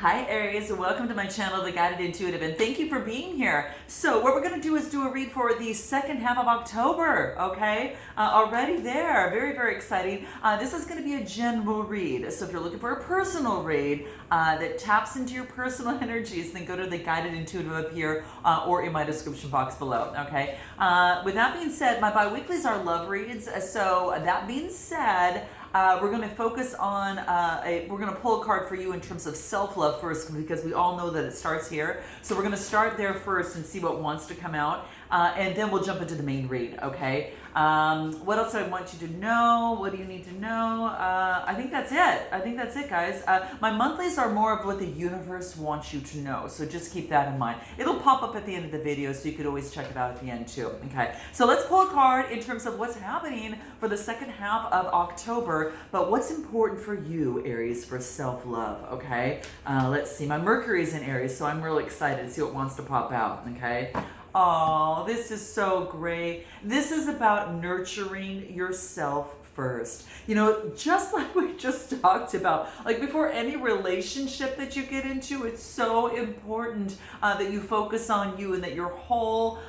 Hi Aries, welcome to my channel, The Guided Intuitive, and thank you for being here. So what we're going to do is do a read for the second half of October, okay? Already there, very, very exciting. This is going to be a general read, so if you're looking for a personal read that taps into your personal energies, then go to The Guided Intuitive up here or in my description box below, okay? With that being said, my bi-weeklies are love reads, so that being said, we're going to focus on, we're going to pull a card for you in terms of self-love first, because we all know that it starts here. So we're going to start there first and see what wants to come out. And then we'll jump into the main read, okay? What else I want you to know? What do you need to know? I think that's it. I think that's it, guys. My monthlies are more of what the universe wants you to know. So just keep that in mind. It'll pop up at the end of the video, so you could always check it out at the end too, okay? So let's pull a card in terms of what's happening for the second half of October, but what's important for you, Aries, for self-love, okay? Let's see. My Mercury's in Aries, so I'm really excited to see what wants to pop out, okay? Oh, this is so great. This is about nurturing yourself first. You know, just like we just talked about, like before any relationship that you get into, it's so important that you focus on you and that you're whole,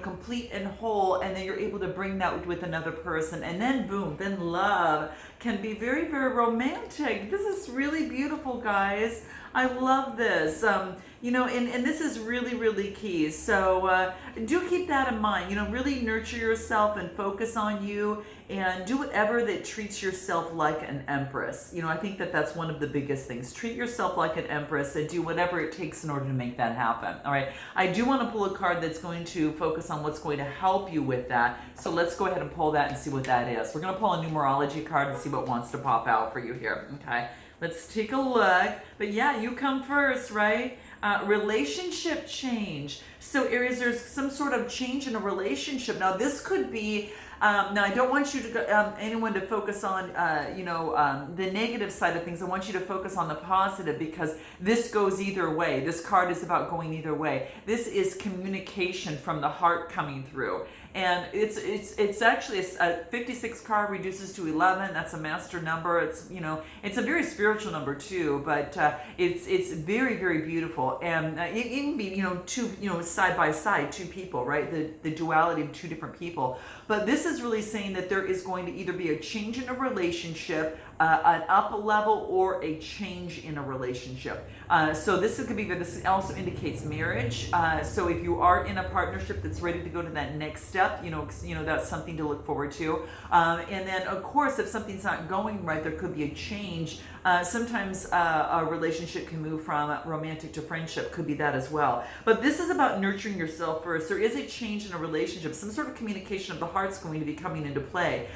complete and whole, and then you're able to bring that with another person. And then boom, then love can be very, very romantic. This is really beautiful, guys. I love this. And this is really, really key. So do keep that in mind. Really nurture yourself and focus on you and do whatever that treats yourself like an empress. I think that that's one of the biggest things. Treat yourself like an empress and do whatever it takes in order to make that happen. All right. I do want to pull a card that's going to focus on what's going to help you with that. So let's go ahead and pull that and see what that is. We're going to pull a numerology card and see what wants to pop out for you here. Okay. Let's take a look. But yeah, you come first, right? Relationship change. So Aries, there's some sort of change in a relationship. Now this could be, now I don't want you to anyone to focus on, the negative side of things. I want you to focus on the positive, because this goes either way. This card is about going either way. This is communication from the heart coming through. And it's actually a 56 card reduces to 11. That's a master number. It's a very spiritual number too, but it's very, very beautiful. And it can be, two, side by side, two people, right? The duality of two different people. But this is really saying that there is going to either be a change in a relationship, an up level, or a change in a relationship. So this could be, this also indicates marriage. So if you are in a partnership that's ready to go to that next step, that's something to look forward to. And then of course, if something's not going right, there could be a change. Sometimes a relationship can move from romantic to friendship, could be that as well. But this is about nurturing yourself first. There is a change in a relationship. Some sort of communication of the heart's going to be coming into play.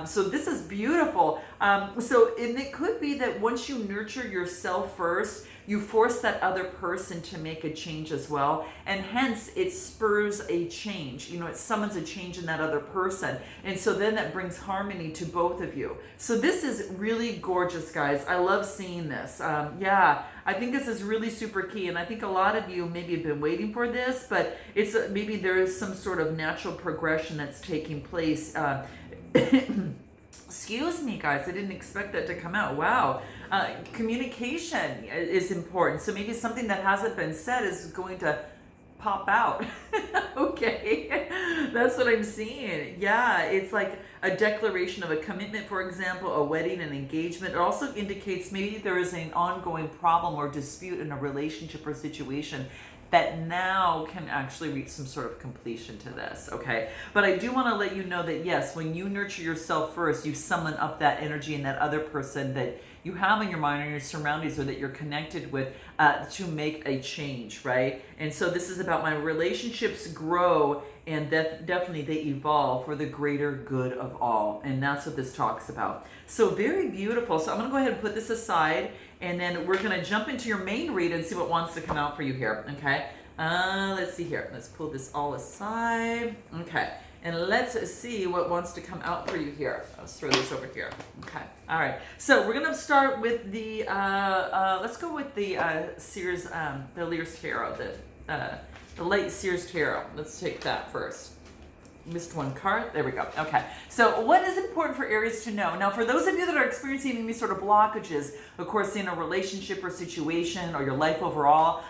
So this is beautiful. And it could be that once you nurture yourself first, you force that other person to make a change as well. And hence it spurs a change. It summons a change in that other person. And so then that brings harmony to both of you. So this is really gorgeous, guys. I love seeing this. I think this is really super key. And I think a lot of you maybe have been waiting for this, but it's maybe there is some sort of natural progression that's taking place. Excuse me, guys. I didn't expect that to come out. Wow. Communication is important. So maybe something that hasn't been said is going to pop out. Okay. That's what I'm seeing. Yeah. It's like a declaration of a commitment, for example, a wedding, an engagement. It also indicates maybe there is an ongoing problem or dispute in a relationship or situation that now can actually reach some sort of completion to this, okay? But I do want to let you know that, yes, when you nurture yourself first, you summon up that energy in that other person that you have in your mind or your surroundings, or that you're connected with, to make a change, right? And so this is about my relationships grow, and definitely they evolve for the greater good of all. And that's what this talks about. So very beautiful. So I'm going to go ahead and put this aside, and then we're going to jump into your main read and see what wants to come out for you here, okay? Let's see here. Let's pull this all aside. Okay. And let's see what wants to come out for you here. Let's throw this over here. Okay. All right. So we're going to start with the, let's go with the Sears, the Lear's Tarot, the Light Sears Tarot. Let's take that first. missed one card. There we go. Okay. So what is important for Aries to know? Now, for those of you that are experiencing any sort of blockages, of course, in a relationship or situation or your life overall,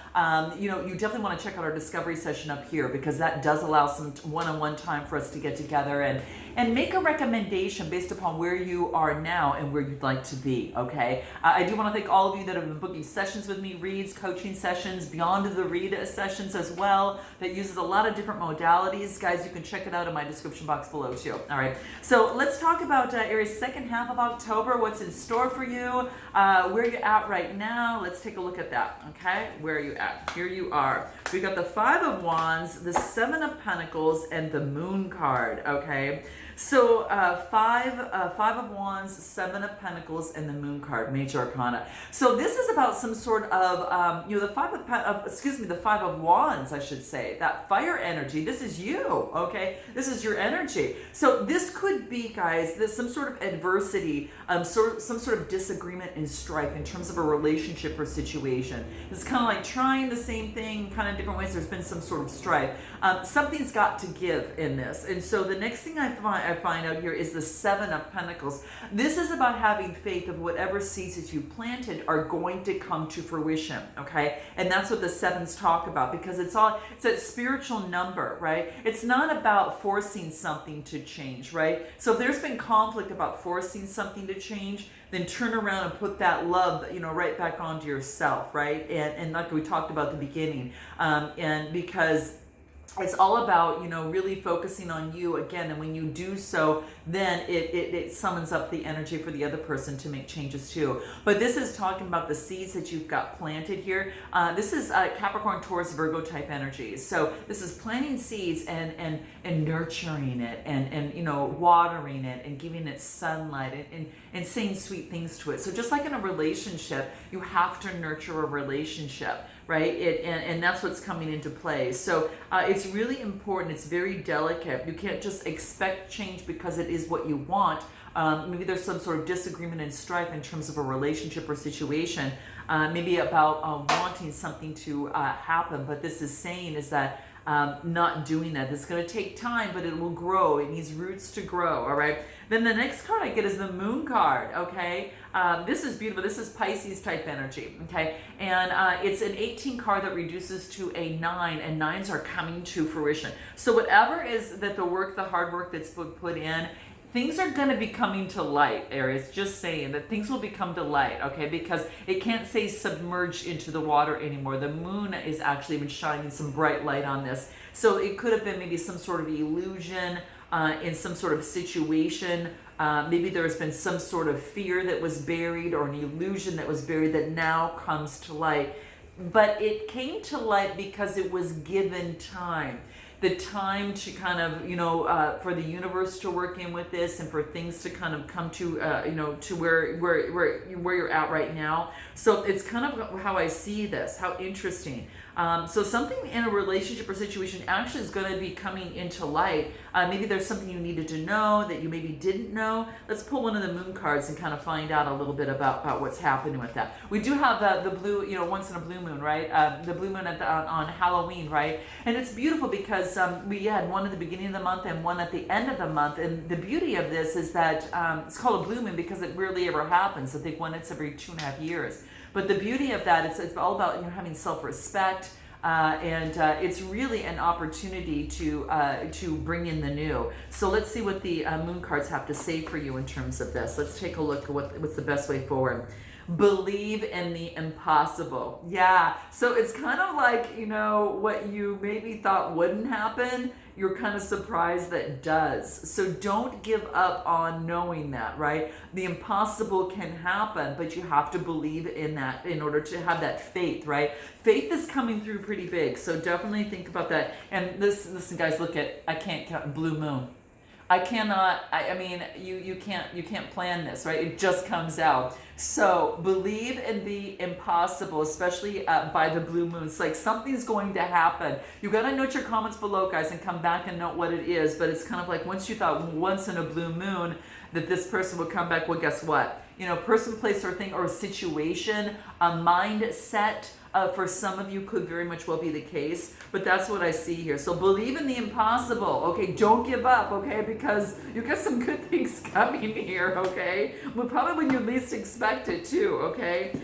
you definitely want to check out our discovery session up here, because that does allow some one-on-one time for us to get together and make a recommendation based upon where you are now and where you'd like to be, okay? I do want to thank all of you that have been booking sessions with me, reads, coaching sessions, beyond the read sessions as well, that uses a lot of different modalities. Guys, you can check it out in my description box below too. All right, so let's talk about Aries' second half of October, what's in store for you, where you're at right now. Let's take a look at that, okay? Where are you at? Here you are. We got the Five of Wands, the Seven of Pentacles, and the Moon card, okay? So five of Wands, Seven of Pentacles, and the Moon card, Major Arcana. So this is about some sort of, the the Five of Wands, I should say, that fire energy. This is you, okay? This is your energy. So this could be, guys, some sort of adversity, some sort of disagreement and strife in terms of a relationship or situation. It's kind of like trying the same thing, kind of different ways. There's been some sort of strife. Something's got to give in this. And so the next thing I find out here is the Seven of Pentacles. This is about having faith of whatever seeds that you planted are going to come to fruition, okay? And that's what the sevens talk about, because it's a spiritual number, right? It's not about forcing something to change, right? So if there's been conflict about forcing something to change, then turn around and put that love, right back onto yourself, right? And like we talked about at the beginning, and because it's all about, really focusing on you again. And when you do so, then it summons up the energy for the other person to make changes too. But this is talking about the seeds that you've got planted here. This is Capricorn, Taurus, Virgo type energies. So this is planting seeds and nurturing it and watering it and giving it sunlight and saying sweet things to it. So just like in a relationship, you have to nurture a relationship, right? And that's what's coming into play. So it's really important. It's very delicate. You can't just expect change because it is what you want. Maybe there's some sort of disagreement and strife in terms of a relationship or situation, maybe about wanting something to happen. But this is saying is that not doing that. It's going to take time, but it will grow. It needs roots to grow, all right? Then the next card I get is the Moon card, okay? This is beautiful. This is Pisces type energy, okay? And it's an 18 card that reduces to a 9, and 9s are coming to fruition. So whatever is that the hard work that's put in, things are going to be coming to light, Aries. Just saying that things will become to light, okay? Because it can't say submerged into the water anymore. The moon is actually been shining some bright light on this. So it could have been maybe some sort of illusion in some sort of situation. Maybe there has been some sort of fear that was buried or an illusion that was buried that now comes to light. But it came to light because it was given time. The time to kind of, for the universe to work in with this and for things to kind of come to, to where you're at right now. So it's kind of how I see this, how interesting. So something in a relationship or situation actually is going to be coming into light. Maybe there's something you needed to know that you maybe didn't know. Let's pull one of the moon cards and kind of find out a little bit about what's happening with that. We do have the blue, once in a blue moon, right? The blue moon on Halloween, right? And it's beautiful because we had one at the beginning of the month and one at the end of the month. And the beauty of this is that it's called a blue moon because it rarely ever happens. I think once every 2.5 years. But the beauty of that, it's all about having self-respect, and it's really an opportunity to bring in the new. So let's see what the moon cards have to say for you in terms of this. Let's take a look at what's the best way forward. Believe in the impossible. Yeah, so it's kind of like, what you maybe thought wouldn't happen, you're kind of surprised that does. So don't give up on knowing that, right? The impossible can happen, but you have to believe in that in order to have that faith, right? Faith is coming through pretty big, so definitely think about that. And listen, guys, look at, I can't count blue moon. I cannot, I mean, you can't plan this, right? It just comes out. So believe in the impossible, especially by the blue moon. It's like something's going to happen. You got to note your comments below, guys, and come back and note what it is. But it's kind of like once you thought once in a blue moon that this person would come back, well, guess what? person, place, or thing, or situation, a mindset. For some of you could very much well be the case, but that's what I see here. So believe in the impossible, okay? Don't give up, okay? Because you got some good things coming here, okay? But probably when you least expect it too, okay?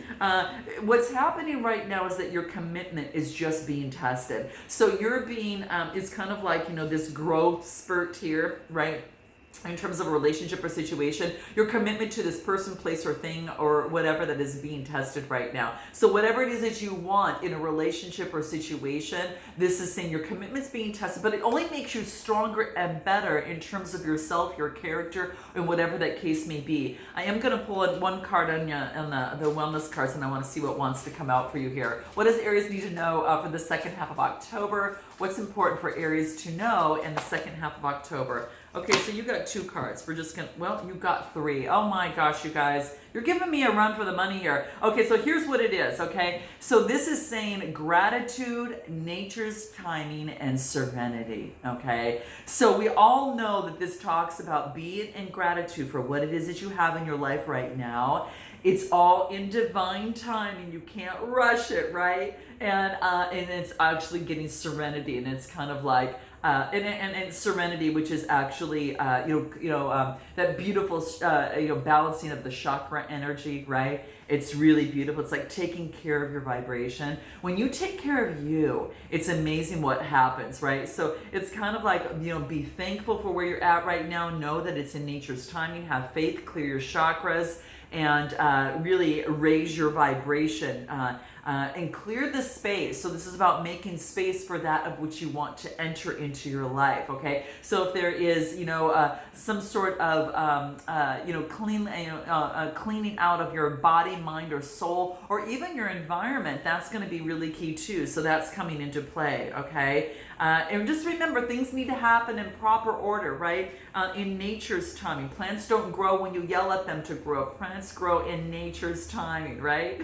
What's happening right now is that your commitment is just being tested. So you're being, it's kind of like, this growth spurt here, right? In terms of a relationship or situation, your commitment to this person, place, or thing, or whatever that is being tested right now. So whatever it is that you want in a relationship or situation, this is saying your commitment's being tested, but it only makes you stronger and better in terms of yourself, your character, and whatever that case may be. I am going to pull in one card on the wellness cards, and I want to see what wants to come out for you here. What does Aries need to know for the second half of October? What's important for Aries to know in the second half of October? Okay, so you got 2 cards. We're just gonna, well, you got 3. Oh my gosh, you guys. You're giving me a run for the money here. Okay, so here's what it is, okay? So this is saying gratitude, nature's timing, and serenity, okay? So we all know that this talks about being in gratitude for what it is that you have in your life right now. It's all in divine timing. You can't rush it, right? And it's actually getting serenity, and it's kind of like, and serenity, which is actually that beautiful balancing of the chakra energy, right? It's really beautiful. It's like taking care of your vibration. When you take care of you, it's amazing what happens, right? So it's kind of like, be thankful for where you're at right now. Know that it's in nature's timing. Have faith, clear your chakras, and really raise your vibration. And clear the space. So this is about making space for that of which you want to enter into your life, okay? So if there is, some sort of, cleaning out of your body, mind, or soul, or even your environment, that's going to be really key too. So that's coming into play, okay? And just remember, things need to happen in proper order, right? In nature's timing. Plants don't grow when you yell at them to grow. Plants grow in nature's timing, right?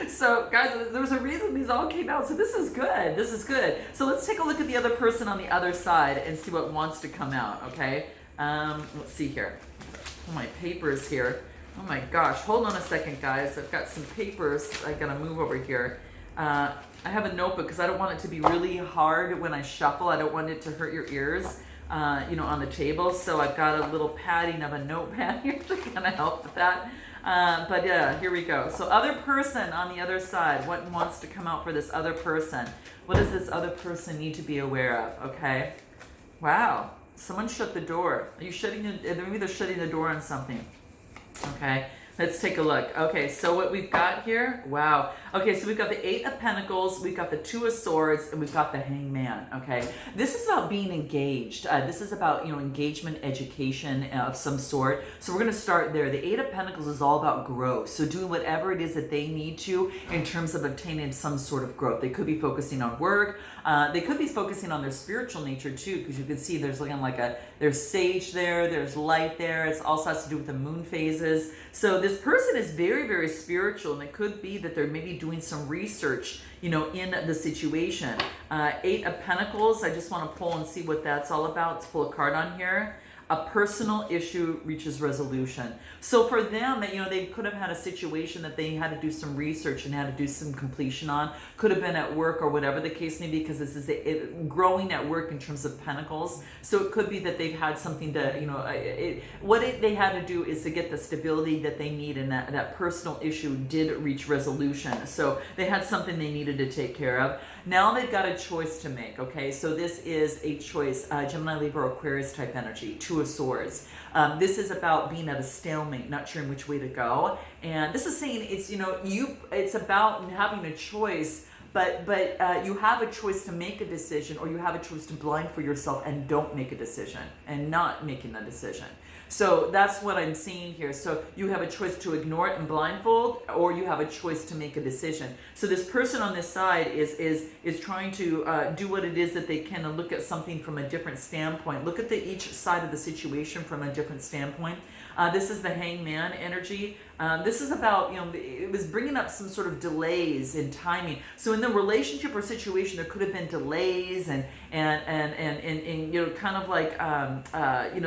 So, guys, there was a reason these all came out. So this is good. This is good. So let's take a look at the other person on the other side and see what wants to come out, okay? Let's see here. Oh, my papers here. Oh my gosh. Hold on a second, guys. I've got some papers. I gotta move over here. I have a notebook because I don't want it to be really hard when I shuffle. I don't want it to hurt your ears, on the table. So I've got a little padding of a notepad here to kind of help with that. But yeah, here we go. So other person on the other side, what wants to come out for this other person? What does this other person need to be aware of? Okay. Wow. Someone shut the door. Are you shutting maybe they're shutting the door on something. Okay. Let's take a look. Okay, so what we've got here, wow. Okay, so we've got the 8 of Pentacles, we've got the 2 of Swords, and we've got the Hangman, okay? This is about being engaged. This is about, engagement, education of some sort. So we're going to start there. The 8 of Pentacles is all about growth. So doing whatever it is that they need to in terms of obtaining some sort of growth. They could be focusing on work. They could be focusing on their spiritual nature too, because you can see there's looking like there's sage there, there's light there. It also has to do with the moon phases. So this person is very, very spiritual, and it could be that they're maybe doing some research, in the situation. 8 of Pentacles, I just want to pull and see what that's all about. Let's pull a card on here. A personal issue reaches resolution. So for them, they could have had a situation that they had to do some research and had to do some completion on. Could have been at work or whatever the case may be, because this is growing at work in terms of pentacles. So it could be that they've had something to, they had to do is to get the stability that they need, and that personal issue did reach resolution. So they had something they needed to take care of. Now they've got a choice to make, okay? So this is a choice, Gemini, Libra, Aquarius type energy, 2 of Swords. This is about being at a stalemate, not sure in which way to go. And this is saying it's about having a choice, but you have a choice to make a decision, or you have a choice to blind for yourself and don't make a decision, and not making a decision. So that's what I'm seeing here. So you have a choice to ignore it and blindfold, or you have a choice to make a decision. So this person on this side is trying to do what it is that they can, and look at something from a different standpoint. Look at each side of the situation from a different standpoint. This is the Hangman energy. This is about, it was bringing up some sort of delays in timing. So in the relationship or situation, there could have been delays and kind of like,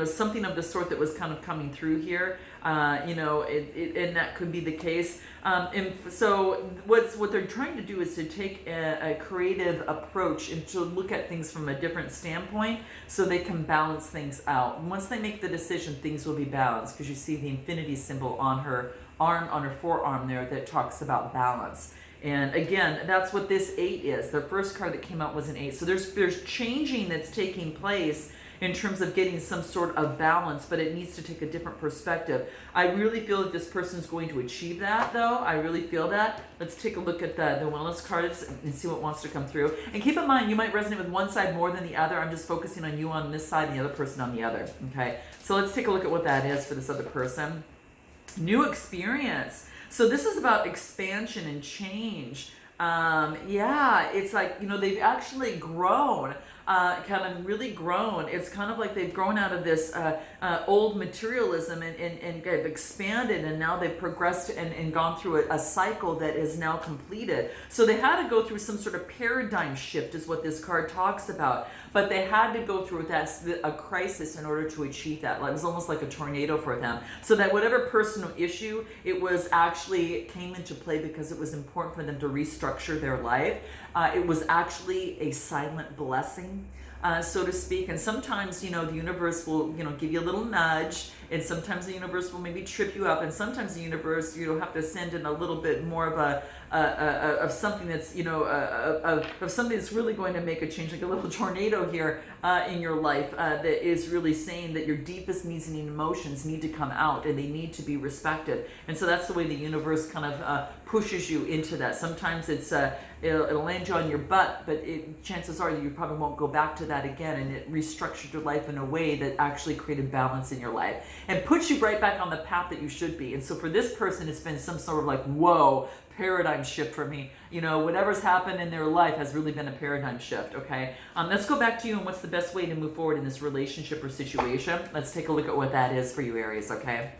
something of the sort that was kind of coming through here. And that could be the case. And so what they're trying to do is to take a creative approach and to look at things from a different standpoint so they can balance things out. And once they make the decision, things will be balanced, because you see the infinity symbol on her arm, on her forearm there, that talks about balance. And again, that's what this 8 is. The first card that came out was an 8. So there's changing that's taking place in terms of getting some sort of balance, but it needs to take a different perspective. I really feel that this person's going to achieve that, though. I really feel that. Let's take a look at the wellness cards and see what wants to come through. And keep in mind, you might resonate with one side more than the other. I'm just focusing on you on this side and the other person on the other. Okay, so let's take a look at what that is for this other person. New experience. So this is about expansion and change. It's like, they've actually grown, kind of really grown. It's kind of like they've grown out of this old materialism and have expanded, and now they've progressed and gone through a cycle that is now completed. So they had to go through some sort of paradigm shift, is what this card talks about. But they had to go through a crisis in order to achieve that. Like, it was almost like a tornado for them. So that whatever personal issue it was actually came into play because it was important for them to restructure their life. It was actually a silent blessing, so to speak. And sometimes, the universe will, give you a little nudge, and sometimes the universe will maybe trip you up, and sometimes the universe, have to send in a little bit more of something that's, of something that's really going to make a change, like a little tornado here in your life that is really saying that your deepest needs and emotions need to come out, and they need to be respected. And so that's the way the universe kind of pushes you into that. Sometimes it'll land you on your butt, but chances are that you probably won't go back to that again, and it restructured your life in a way that actually created balance in your life and puts you right back on the path that you should be. And so for this person, it's been some sort of like, whoa, paradigm shift for me. Whatever's happened in their life has really been a paradigm shift. Okay, let's go back to you and what's the best way to move forward in this relationship or situation. Let's take a look at what that is for you, Aries. Okay,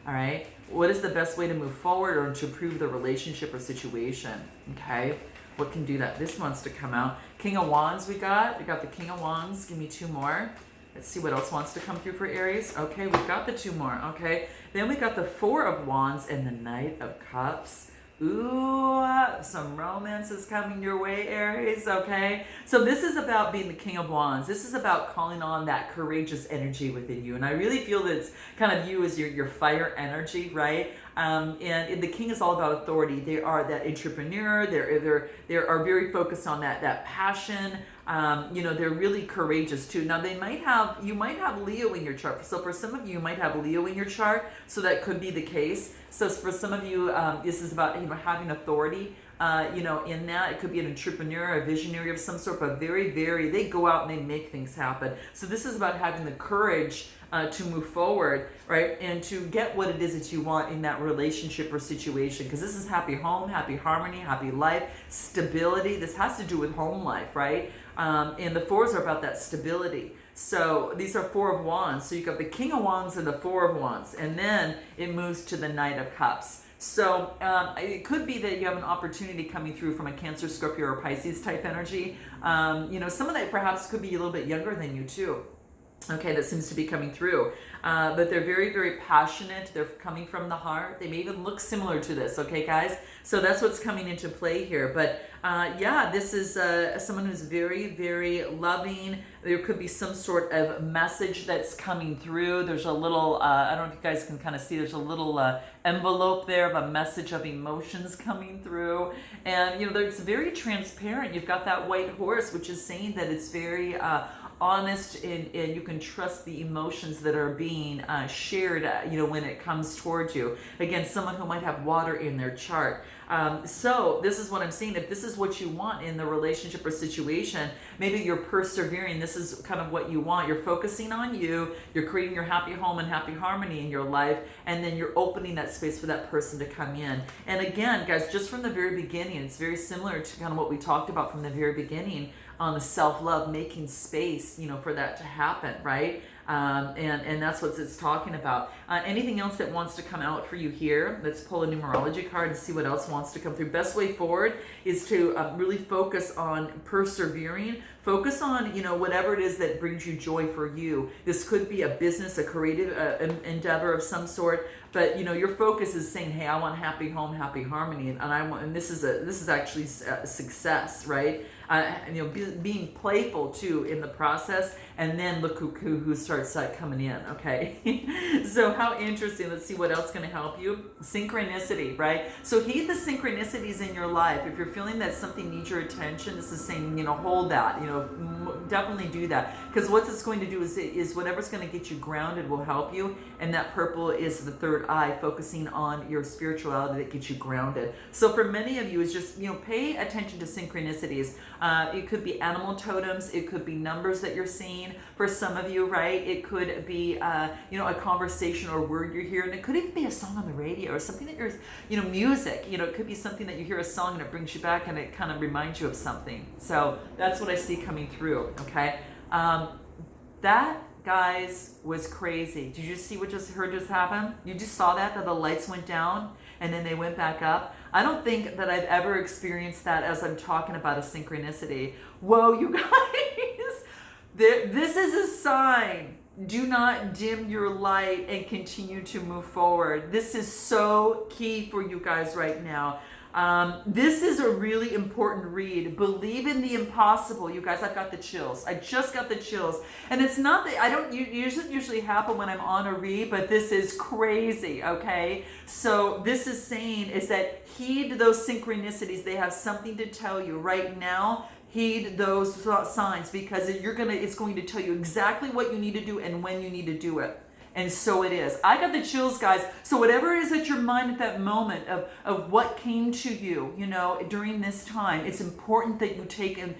all right, what is the best way to move forward or to improve the relationship or situation? Okay, what can do that? This wants to come out. King of Wands we got the King of Wands. Give me 2 more. Let's see what else wants to come through for Aries. Okay, we've got the 2 more. Okay, then we got the 4 of Wands and the Knight of Cups. Ooh, some romance is coming your way, Aries, okay? So this is about being the King of Wands. This is about calling on that courageous energy within you. And I really feel that it's kind of you as your fire energy, right? And the King is all about authority. They are that entrepreneur. They are very focused on that passion. They're really courageous too. Now you might have Leo in your chart. So for some of you might have Leo in your chart. So that could be the case. So for some of you, this is about, having authority. In that, it could be an entrepreneur, a visionary of some sort, but they go out and they make things happen. So this is about having the courage to move forward, right? And to get what it is that you want in that relationship or situation. Because this is happy home, happy harmony, happy life, stability. This has to do with home life, right? And the 4s are about that stability. So these are 4 of Wands. So you got the King of Wands and the 4 of Wands. And then it moves to the Knight of Cups. So it could be that you have an opportunity coming through from a Cancer, Scorpio, or Pisces type energy. Some of that perhaps could be a little bit younger than you too. Okay, that seems to be coming through. But they're very, very passionate. They're coming from the heart. They may even look similar to this, okay, guys? So that's what's coming into play here. But this is someone who's very, very loving. There could be some sort of message that's coming through. There's a little, I don't know if you guys can kind of see, there's a little envelope there of a message of emotions coming through. And, it's very transparent. You've got that white horse, which is saying that it's very honest, and you can trust the emotions that are being shared, when it comes towards you. Again, someone who might have water in their chart. So this is what I'm saying. If this is what you want in the relationship or situation, maybe you're persevering. This is kind of what you want. You're focusing on you. You're creating your happy home and happy harmony in your life. And then you're opening that space for that person to come in. And again, guys, just from the very beginning, it's very similar to kind of what we talked about from the very beginning on the self-love, making space, for that to happen, right? And that's what it's talking about. Anything else that wants to come out for you here? Let's pull a numerology card and see what else wants to come through. Best way forward is to really focus on persevering, Focus on, whatever it is that brings you joy for you. This could be a business, a creative endeavor of some sort, but your focus is saying, hey, I want happy home, happy harmony, and this is actually success, right? Being playful too in the process, and then look who starts coming in. Okay, so how interesting. Let's see what else can help you. Synchronicity, right? So heed the synchronicities in your life. If you're feeling that something needs your attention, this is saying, hold that. Definitely do that, because what it's going to do is whatever's going to get you grounded will help you, and that purple is the third eye, focusing on your spirituality that gets you grounded. So for many of you, it's just pay attention to synchronicities. It could be animal totems. It could be numbers that you're seeing. For some of you, right, it could be a conversation or word you're hearing. It could even be a song on the radio or something that you're, music. It could be something that you hear a song and it brings you back and it kind of reminds you of something. So that's what I see coming through. Okay, that, guys, was crazy. Did you see what just happened? You just saw that the lights went down and then they went back up. I don't think that I've ever experienced that as I'm talking about a synchronicity. Whoa, you guys, this is a sign. Do not dim your light and continue to move forward. This is so key for you guys right now. This is a really important read. Believe in the impossible. You guys, I've got the chills. I just got the chills. And it's not that, usually happen when I'm on a read, but this is crazy, okay? So this is saying is that heed those synchronicities. They have something to tell you right now. Heed those signs, because it's going to tell you exactly what you need to do and when you need to do it. And so it is. I got the chills, guys. So whatever is at your mind at that moment of what came to you, during this time, it's important that you take and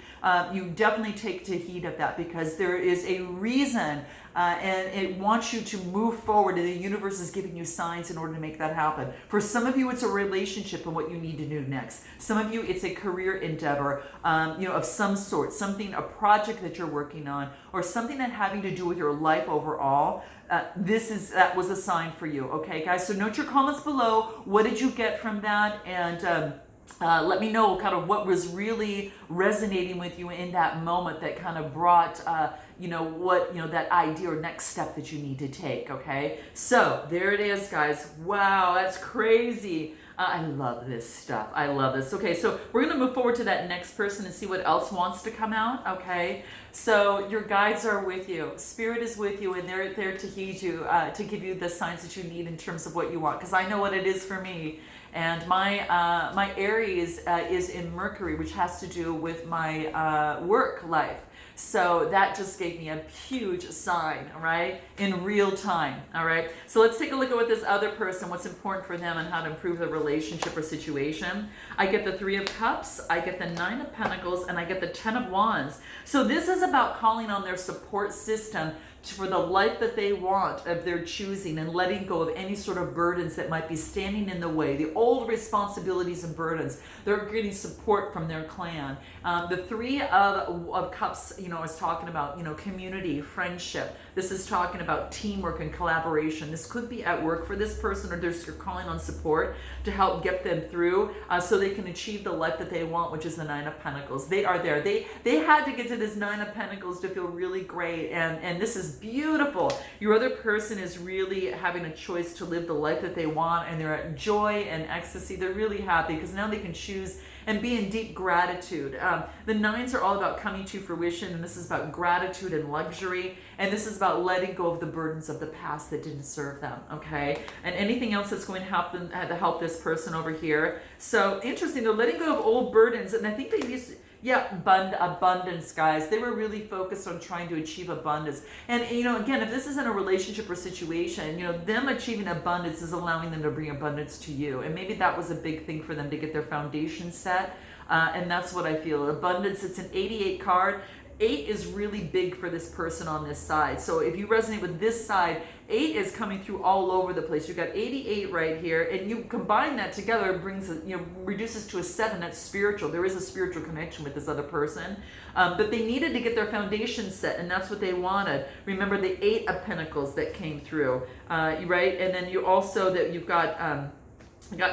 you definitely take to heed of that, because there is a reason and it wants you to move forward, and the universe is giving you signs in order to make that happen. For some of you, it's a relationship and what you need to do next. Some of you, it's a career endeavor, of some sort, a project that you're working on, or something that having to do with your life overall. That was a sign for you. Okay, guys. So note your comments below. What did you get from that? And let me know kind of what was really resonating with you in that moment that kind of brought, that idea or next step that you need to take. Okay. So there it is, guys. Wow, that's crazy. I love this stuff. I love this. Okay, so we're going to move forward to that next person and see what else wants to come out, okay? So your guides are with you. Spirit is with you, and they're there to heed you, to give you the signs that you need in terms of what you want, because I know what it is for me. And my Aries is in Mercury, which has to do with my work life. So that just gave me a huge sign, all right, in real time, all right? So let's take a look at what this other person, what's important for them and how to improve the relationship or situation. I get the 3 of Cups, I get the 9 of Pentacles, and I get the 10 of Wands. So this is about calling on their support system for the life that they want of their choosing, and letting go of any sort of burdens that might be standing in the way, the old responsibilities and burdens. They're getting support from their clan. The 3 of Cups, is talking about, community, friendship. This is talking about teamwork and collaboration. This could be at work for this person, or you're calling on support to help get them through so they can achieve the life that they want, which is the 9 of Pentacles. They are there. They had to get to this 9 of Pentacles to feel really great, and this is beautiful. Your other person is really having a choice to live the life that they want, and they're at joy and ecstasy. They're really happy because now they can choose and be in deep gratitude. The 9s are all about coming to fruition, and this is about gratitude and luxury, and this is about letting go of the burdens of the past that didn't serve them, okay? And anything else that's going to help them, to help this person over here. So interesting, they're letting go of old burdens, and I think they used abundance, guys. They were really focused on trying to achieve abundance. And, again, if this isn't a relationship or situation, them achieving abundance is allowing them to bring abundance to you. And maybe that was a big thing for them to get their foundation set. And that's what I feel. Abundance, it's an 88 card. 8 is really big for this person on this side. So if you resonate with this side, 8 is coming through all over the place. You've got 88 right here, and you combine that together, it brings, reduces to a 7. That's spiritual. There is a spiritual connection with this other person. But they needed to get their foundation set, and that's what they wanted. Remember the 8 of Pentacles that came through, right? And then you also, that you've got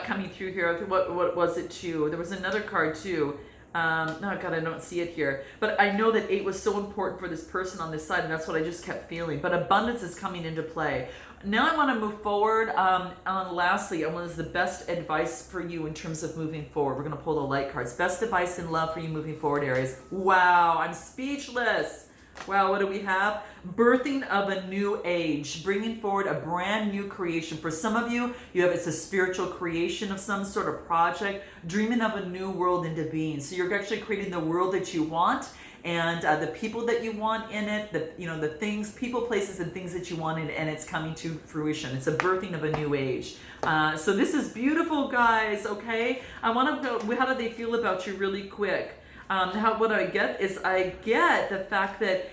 coming through here, what was it too? There was another card too. Oh God, I don't see it here. But I know that 8 was so important for this person on this side, and that's what I just kept feeling. But abundance is coming into play. Now I want to move forward. Lastly, what is the best advice for you in terms of moving forward? We're going to pull the light cards. Best advice in love for you moving forward, Aries. Wow, I'm speechless. Wow, what do we have? Birthing of a new age, bringing forward a brand new creation. For some of you, it's a spiritual creation of some sort of project, dreaming of a new world into being. So you're actually creating the world that you want, and the people that you want in it, the things, people, places, and things that you want in it, and it's coming to fruition. It's a birthing of a new age. So this is beautiful, guys. Okay, I want to go. How do they feel about you, really quick? What I get is I get the fact that,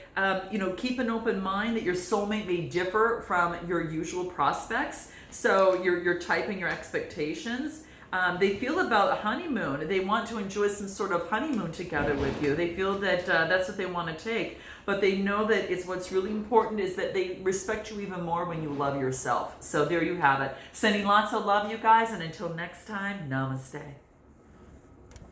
keep an open mind that your soulmate may differ from your usual prospects. So your type and your expectations. They feel about a honeymoon. They want to enjoy some sort of honeymoon together with you. They feel that that's what they want to take. But they know that what's really important is that they respect you even more when you love yourself. So there you have it. Sending lots of love, you guys. And until next time, namaste.